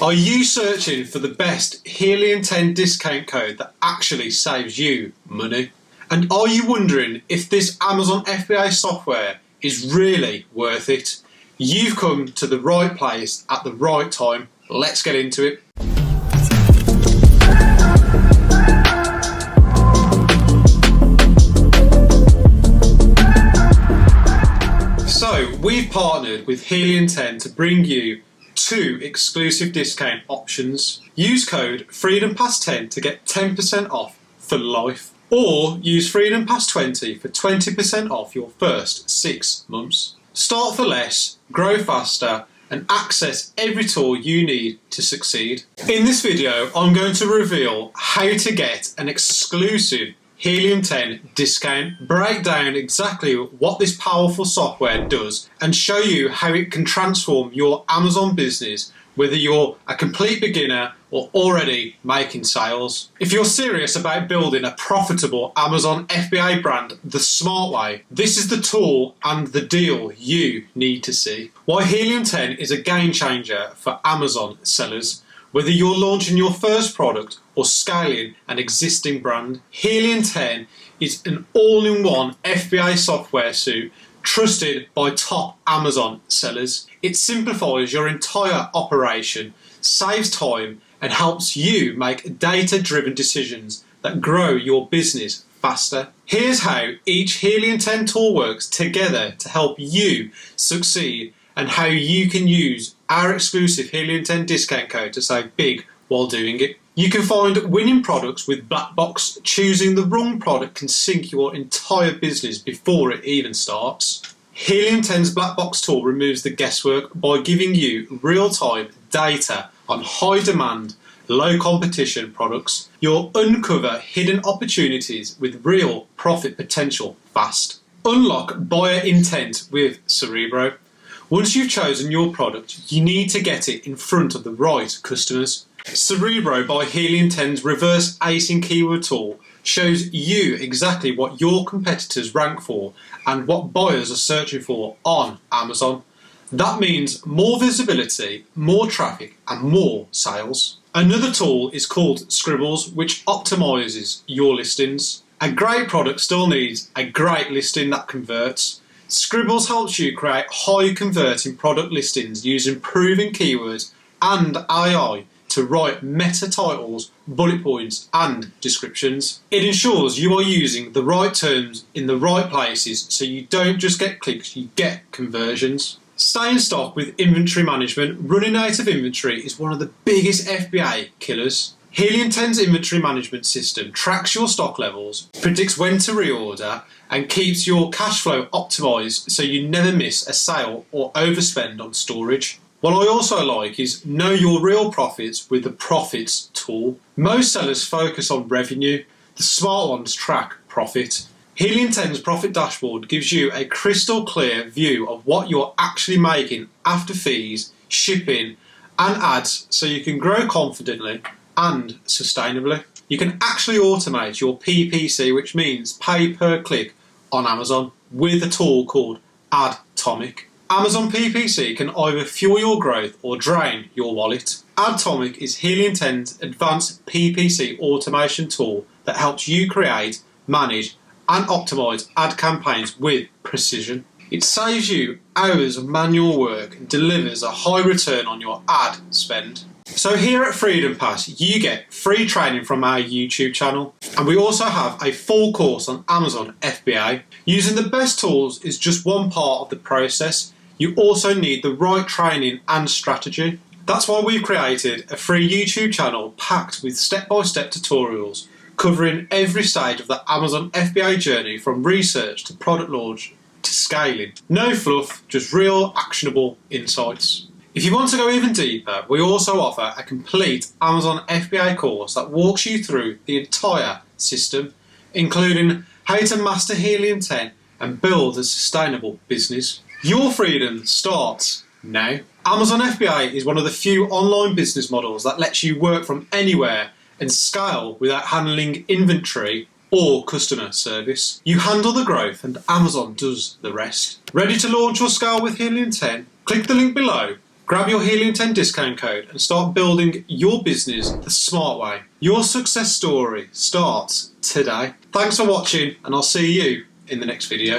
Are you searching for the best Helium 10 discount code that actually saves you money? And are you wondering if this Amazon FBA software is really worth it? You've come to the right place at the right time. Let's get into it. So we've partnered with Helium 10 to bring you two exclusive discount options. Use code FreedomPass10 to get 10% off for life, or use FreedomPass20 for 20% off your first 6 months. Start for less, grow faster, and access every tool you need to succeed. In this video, I'm going to reveal how to get an exclusive Helium 10 discount, break down exactly what this powerful software does, and show you how it can transform your Amazon business, whether you're a complete beginner or already making sales. If you're serious about building a profitable Amazon FBA brand the smart way, this is the tool and the deal you need to see. Why Helium 10 is a game changer for Amazon sellers. Whether you're launching your first product or scaling an existing brand, Helium 10 is an all-in-one FBA software suite trusted by top Amazon sellers. It simplifies your entire operation, saves time, and helps you make data-driven decisions that grow your business faster. Here's how each Helium 10 tool works together to help you succeed, and how you can use our exclusive Helium 10 discount code to save big while doing it. You can find winning products with Black Box. Choosing the wrong product can sink your entire business before it even starts. Helium 10's Black Box tool removes the guesswork by giving you real-time data on high-demand, low-competition products. You'll uncover hidden opportunities with real profit potential fast. Unlock buyer intent with Cerebro. Once you've chosen your product, you need to get it in front of the right customers. Cerebro by Helium 10's reverse acing keyword tool shows you exactly what your competitors rank for and what buyers are searching for on Amazon. That means more visibility, more traffic, and more sales. Another tool is called Scribbles, which optimizes your listings. A great product still needs a great listing that converts. Scribbles helps you create high converting product listings using proven keywords and AI to write meta titles, bullet points, and descriptions. It ensures you are using the right terms in the right places so you don't just get clicks, you get conversions. Stay in stock with inventory management. Running out of inventory is one of the biggest FBA killers. Helium 10's inventory management system tracks your stock levels, predicts when to reorder, and keeps your cash flow optimized so you never miss a sale or overspend on storage. What I also like is know your real profits with the profits tool. Most sellers focus on revenue, the smart ones track profit. Helium 10's profit dashboard gives you a crystal clear view of what you're actually making after fees, shipping, and ads, so you can grow confidently and sustainably. You can actually automate your PPC, which means pay per click, on Amazon with a tool called Adtomic. Amazon PPC can either fuel your growth or drain your wallet. Adtomic is Helium 10's advanced PPC automation tool that helps you create, manage, and optimize ad campaigns with precision. It saves you hours of manual work and delivers a high return on your ad spend. So here at Freedom Pass, you get free training from our YouTube channel, and we also have a full course on Amazon FBA. Using the best tools is just one part of the process. You also need the right training and strategy. That's why we've created a free YouTube channel packed with step-by-step tutorials covering every stage of the Amazon FBA journey, from research to product launch to scaling. No fluff, just real actionable insights. If you want to go even deeper, we also offer a complete Amazon FBA course that walks you through the entire system, including how to master Helium 10 and build a sustainable business. Your freedom starts now. Amazon FBA is one of the few online business models that lets you work from anywhere and scale without handling inventory or customer service. You handle the growth and Amazon does the rest. Ready to launch or scale with Helium 10? Click the link below, Grab your Helium 10 discount code and start building your business the smart way. Your success story starts today. Thanks for watching, and I'll see you in the next video.